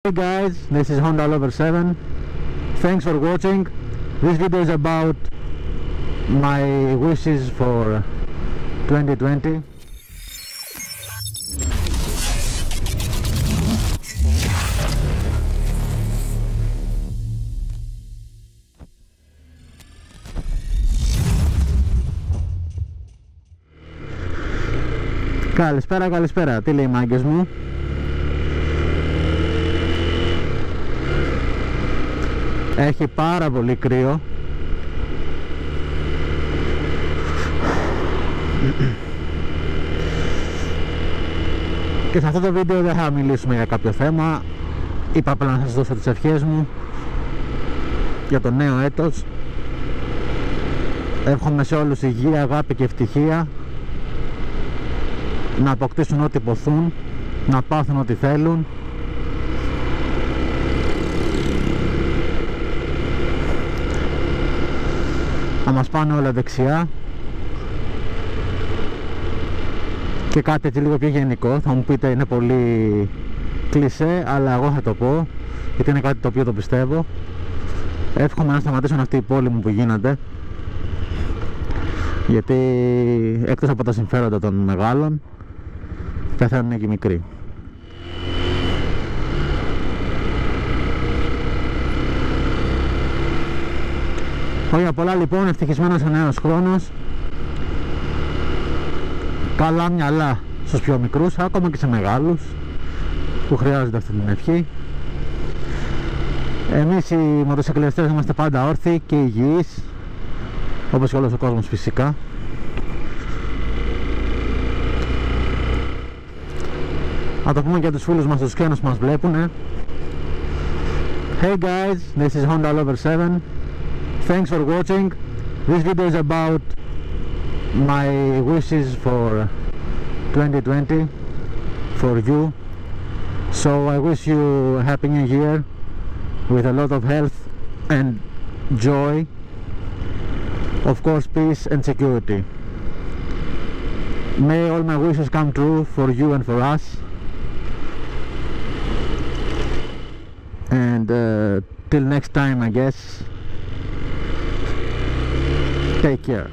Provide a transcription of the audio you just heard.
Hey guys, this is Honda Lover 7. Thanks for watching. This video is about my wishes for 2020. Καλησπέρα, τι λέει μάγκες μου? Έχει πάρα πολύ κρύο. Και σε αυτό το βίντεο δεν θα μιλήσουμε για κάποιο θέμα. Είπα απλά να σας δώσω τις ευχές μου για το νέο έτος. Εύχομαι σε όλους υγεία, αγάπη και ευτυχία, να αποκτήσουν ό,τι ποθούν, να πάθουν ό,τι θέλουν, να μας πάνε όλα δεξιά. Και κάτι έτσι λίγο πιο γενικό, θα μου πείτε είναι πολύ κλισέ, αλλά εγώ θα το πω γιατί είναι κάτι το οποίο το πιστεύω. Εύχομαι να σταματήσουν αυτοί οι πόλεμοι που γίνονται, γιατί εκτός από τα συμφέροντα των μεγάλων πεθαίνουν και οι μικροί. Ωραία, πολλά λοιπόν, ευτυχισμένος ο νέος χρόνος. Καλά μυαλά στους πιο μικρούς, ακόμα και σε μεγάλους που χρειάζονται αυτή την ευχή. Εμείς οι μοτοσυκλετιστές είμαστε πάντα όρθιοι και υγιείς, όπως και όλος ο κόσμος φυσικά. Να το πούμε και για τους φίλους μας, τους ξένους που μας βλέπουν. Hey guys, this is Honda Lover 7. Thanks for watching. This video is about my wishes for 2020 for you. So I wish you a happy new year with a lot of health and joy, of course peace and security. May all my wishes come true for you and for us. And till next time, I guess, take care.